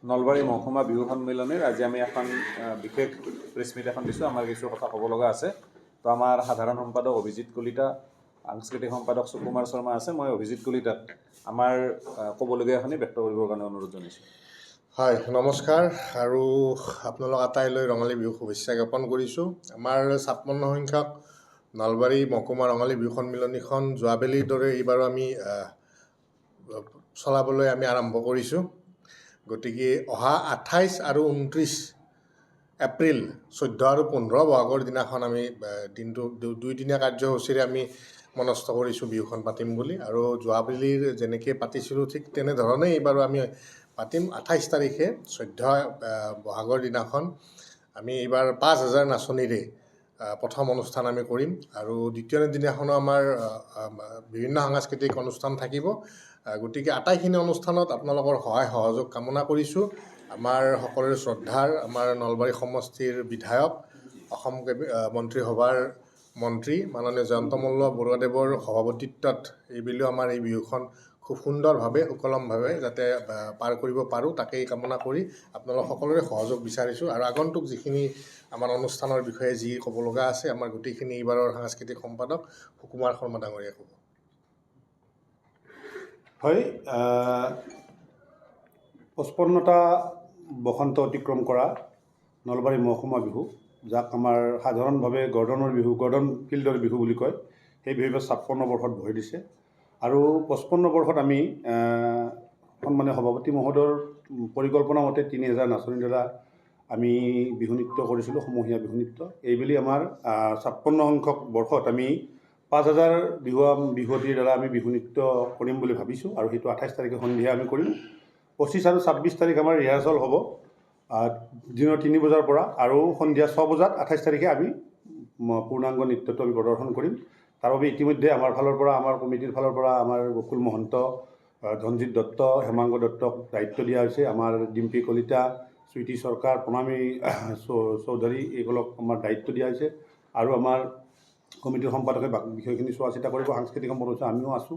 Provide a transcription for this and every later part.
নলবাৰী মহকুমা বিহু সন্মিলনীৰ আজি আমি এখন বিশেষ প্ৰেছ মিট এখন দিছোঁ। আমাৰ কিছু কথা ক'ব লগা আছে। তো আমাৰ সাধাৰণ সম্পাদক অভিজিৎ কলিতা, সাংস্কৃতিক সম্পাদক সুকুমাৰ শৰ্মা আছে। মই অভিজিৎ কলিতাক আমাৰ ক'বলগীয়াখিনি ব্যক্ত কৰিবৰ কাৰণে অনুৰোধ জনাইছোঁ। হয়, নমস্কাৰ আৰু আপোনালোক আটাইলৈ ৰঙালী বিহু শুভেচ্ছা জ্ঞাপন কৰিছোঁ। আমাৰ ৫৬ সংখ্যক নলবাৰী মহকুমা ৰঙালী বিহু সন্মিলনীখন যোৱাবেলিৰ দৰে এইবাৰো আমি চলাবলৈ আৰম্ভ কৰিছোঁ। গতিকে অহা ২৮ আৰু ২৯ এপ্ৰিল, ১৪ আৰু ১৫ বহাগৰ দিনাখন আমি দিনটো দুইদিনীয়া কাৰ্যসূচীৰে আমি মনস্থ কৰিছোঁ বিহুখন পাতিম বুলি। আৰু যোৱাবেলিৰ যেনেকৈ পাতিছিলোঁ ঠিক তেনেধৰণেই এইবাৰো আমি পাতিম। ২৮ তাৰিখে ১৪ বহাগৰ দিনাখন আমি এইবাৰ ৫,০০০ নাচনীৰে প্ৰথম অনুষ্ঠান আমি কৰিম। আৰু দ্বিতীয় দিনাখনো আমাৰ বিভিন্ন সাংস্কৃতিক অনুষ্ঠান থাকিব। গতিকে আটাইখিনি অনুষ্ঠানত আপোনালোকৰ সহায় সহযোগ কামনা কৰিছোঁ। আমাৰ সকলোৰে শ্ৰদ্ধাৰ আমাৰ নলবাৰী সমষ্টিৰ বিধায়ক, অসম মন্ত্ৰীসভাৰ মন্ত্ৰী মাননীয় জয়ন্ত মল্ল বৰুৱাদেৱৰ সভাপতিত্বত এইবেলিও আমাৰ এই বিহুখন খুব সুন্দৰভাৱে সুকলমভাৱে যাতে পাৰ কৰিব পাৰোঁ তাকেই কামনা কৰি আপোনালোক সকলোৰে সহযোগ বিচাৰিছোঁ। আৰু আগন্তুক যিখিনি আমাৰ অনুষ্ঠানৰ বিষয়ে যি ক'ব লগা আছে, আমাৰ গোটেইখিনি এইবাৰৰ সাংস্কৃতিক সম্পাদক সুকুমাৰ শৰ্মা ডাঙৰীয়াই ক'ব। হয়, ৫৫টা বসন্ত অতিক্ৰম কৰা নলবাৰী মহকুমা বিহু, যাক আমাৰ সাধাৰণভাৱে গৰ্ডনৰ বিহু, গৰ্ডন ফিল্ডৰ বিহু বুলি কয়, সেই বিহু ৫৬ বৰ্ষত ভৰি দিছে। আৰু ৫৫ বৰ্ষত আমি সন্মানীয় সভাপতি মহোদয়ৰ পৰিকল্পনা মতে ৩,০০০ নাচনীৰ দ্বাৰা আমি বিহু নৃত্য কৰিছিলোঁ, সমূহীয়া বিহু নৃত্য। এইবেলি আমাৰ ৫৬ সংখ্যক বৰ্ষত আমি ৫,০০০ বিহুৱতীৰ দ্বাৰা আমি বিহু নৃত্য কৰিম বুলি ভাবিছোঁ। আৰু সেইটো ২৮ তাৰিখে সন্ধিয়া আমি কৰিম। ২৫ আৰু ২৬ তাৰিখ আমাৰ ৰিহাৰ্চল হ'ব দিনৰ ৩ বজাৰ পৰা, আৰু সন্ধিয়া ৬ বজাত ২৮ তাৰিখে আমি পূৰ্ণাংগ নৃত্যটো আমি প্ৰদৰ্শন কৰিম। তাৰ বাবে ইতিমধ্যে আমাৰ ফালৰ পৰা, আমাৰ কমিটিৰ ফালৰ পৰা আমাৰ গকুল মহন্ত, ধনজিৎ দত্ত, হেমাংগ দত্তক দায়িত্ব দিয়া হৈছে। আমাৰ ডিম্পী কলিতা, চুইটি চৰকাৰ, প্ৰণামী চৌধুৰী এইসকলক আমাৰ দায়িত্ব দিয়া হৈছে। আৰু আমাৰ কমিটিৰ সম্পাদকে বাকী বিষয়খিনি চোৱা চিতা কৰিব। সাংস্কৃতিক সম্পাদক আমিও আছোঁ।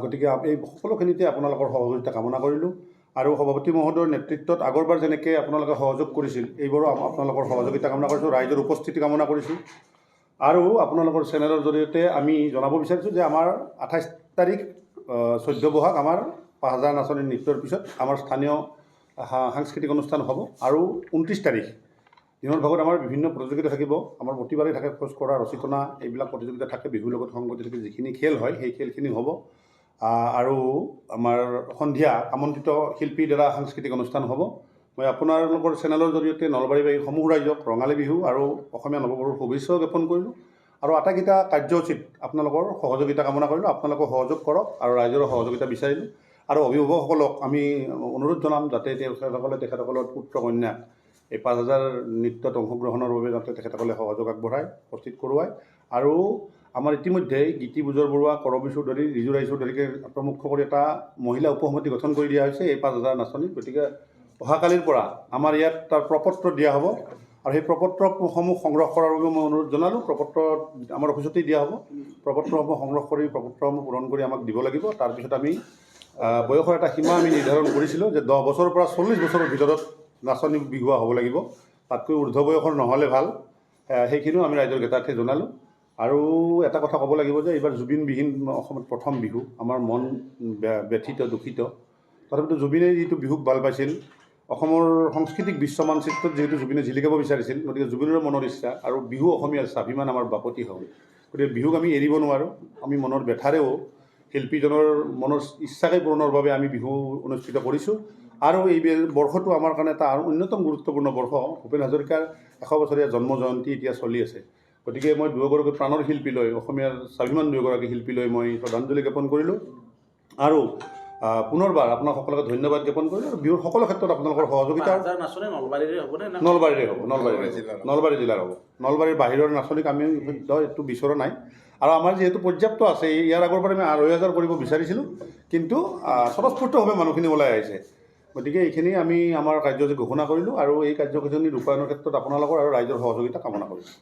গতিকে এই সকলোখিনিতে আপোনালোকৰ সহযোগিতা কামনা কৰিলোঁ। আৰু সভাপতি মহোদয়ৰ নেতৃত্বত আগৰবাৰ যেনেকৈ আপোনালোকে সহযোগ কৰিছিল, এইবাৰো আপোনালোকৰ সহযোগিতা কামনা কৰিছোঁ, ৰাইজৰ উপস্থিতি কামনা কৰিছোঁ। আৰু আপোনালোকৰ চেনেলৰ জৰিয়তে আমি জনাব বিচাৰিছোঁ যে আমাৰ ২৮ তাৰিখ ১৪ বহাগ আমাৰ ৫,০০০ নাচনীৰ নৃত্যৰ পিছত আমাৰ স্থানীয় সাংস্কৃতিক অনুষ্ঠান হ'ব। আৰু ২৯ তাৰিখ দিনৰ ভাগত আমাৰ বিভিন্ন প্ৰতিযোগিতা থাকিব। আমাৰ প্ৰতিবাৰেই থাকে খোজ কঢ়া, ৰচিকনা, এইবিলাক প্ৰতিযোগিতা থাকে। বিহুৰ লগত সংগতি যিখিনি খেল হয় সেই খেলখিনি হ'ব। আৰু আমাৰ সন্ধিয়া আমন্ত্ৰিত শিল্পীৰ দ্বাৰা সাংস্কৃতিক অনুষ্ঠান হ'ব। মই আপোনালোকৰ চেনেলৰ জৰিয়তে নলবাৰীবাসী সমূহ ৰাইজক ৰঙালী বিহু আৰু অসমীয়া নৱবৰ্ষৰ শুভেচ্ছাও জ্ঞাপন কৰিলোঁ। আৰু আটাইকেইটা কাৰ্যসূচীত আপোনালোকৰ সহযোগিতা কামনা কৰিলোঁ। আপোনালোকে সহযোগ কৰক আৰু ৰাইজৰ সহযোগিতা বিচাৰিলোঁ। আৰু অভিভাৱকসকলক আমি অনুৰোধ জনাম যাতে তেখেতসকলৰ পুত্ৰ কন্যাক এই ৫,০০০ নৃত্যত অংশগ্ৰহণৰ বাবে যাতে তেখেতসকলে সহযোগ আগবঢ়ায়, উপস্থিত কৰোৱায়। আৰু আমাৰ ইতিমধ্যেই গীতি বুজৰ বৰুৱা, কৰবী চৌধুৰী, ৰিজু ৰায় চৌধুৰীকে প্ৰমুখ কৰি এটা মহিলা উপসমিতি গঠন কৰি দিয়া হৈছে এই ৫,০০০ নাচনী। গতিকে অহাকালিৰ পৰা আমাৰ ইয়াত তাৰ প্ৰপত্ৰ দিয়া হ'ব। আৰু সেই প্ৰপত্ৰসমূহ সংগ্ৰহ কৰাৰ বাবে মই অনুৰোধ জনালোঁ। প্ৰপত্ৰ আমাৰ অফিচতেই দিয়া হ'ব। প্ৰপত্ৰসমূহ সংগ্ৰহ কৰি প্ৰপত্ৰসমূহ পূৰণ কৰি আমাক দিব লাগিব। তাৰপিছত আমি বয়সৰ এটা সীমা আমি নিৰ্ধাৰণ কৰিছিলোঁ যে ১০ বছৰৰ পৰা ৪০ বছৰৰ ভিতৰত নাচনী বিহুৱা হ'ব লাগিব। তাতকৈ ঊৰ্ধ্ব বয়সৰ নহ'লে ভাল। সেইখিনিও আমি ৰাইজৰ জ্ঞাতাৰ্থে জনালোঁ। আৰু এটা কথা ক'ব লাগিব যে এইবাৰ জুবিনবিহীন অসমত প্ৰথম বিহু। আমাৰ মন ব্যথিত, দুখিত। তথাপিতো জুবিনে যিটো বিহুক ভাল পাইছিল, অসমৰ সাংস্কৃতিক বিশ্ব মানচিত্ৰত যিহেতু জুবিনে জিলিকাব বিচাৰিছিল, গতিকে জুবিনৰো মনৰ ইচ্ছা আৰু বিহু অসমীয়াৰ স্বাভিমান আমাৰ বাপতি হ'ল। গতিকে বিহুক আমি এৰিব নোৱাৰোঁ। আমি মনৰ ব্যথাৰেও শিল্পীজনৰ মনৰ ইচ্ছাকে পূৰণৰ বাবে আমি বিহু অনুষ্ঠিত কৰিছোঁ। আৰু এই বৰ্ষটো আমাৰ কাৰণে এটা অন্যতম গুৰুত্বপূৰ্ণ বৰ্ষ। ভূপেন হাজৰিকাৰ ১০০ বছৰীয়া জন্ম জয়ন্তী এতিয়া চলি আছে। গতিকে মই দুয়োগৰাকী প্ৰাণৰ শিল্পী লৈ, অসমীয়াৰ স্বাভিমান দুয়োগৰাকী শিল্পী লৈ মই শ্ৰদ্ধাঞ্জলি জ্ঞাপন কৰিলোঁ। আৰু পুনৰবাৰ আপোনাক সকলোকে ধন্যবাদ জ্ঞাপন কৰিলোঁ। আৰু বিহুৰ সকলো ক্ষেত্ৰত আপোনালোকৰ সহযোগিতা নলবাৰীৰে হ'ব, নলবাৰী জিলাৰ হ'ব। নলবাৰীৰ বাহিৰৰ নাচনীক আমি এইটো বিচৰা নাই। আৰু আমাৰ যিহেতু পৰ্যাপ্ত আছে, ইয়াৰ আগৰ পৰা আমি ২,৫০০ কৰিব বিচাৰিছিলোঁ, কিন্তু স্বতঃস্ফূৰ্তভাৱে মানুহখিনি ওলাই আহিছে। গতিকে এইখিনি আমি আমাৰ কাৰ্যসূচী ঘোষণা কৰিলোঁ। আৰু এই কাৰ্যসূচী ৰূপায়ণৰ ক্ষেত্ৰত আপোনালোকৰ আৰু ৰাইজৰ সহযোগিতা কামনা কৰিছোঁ।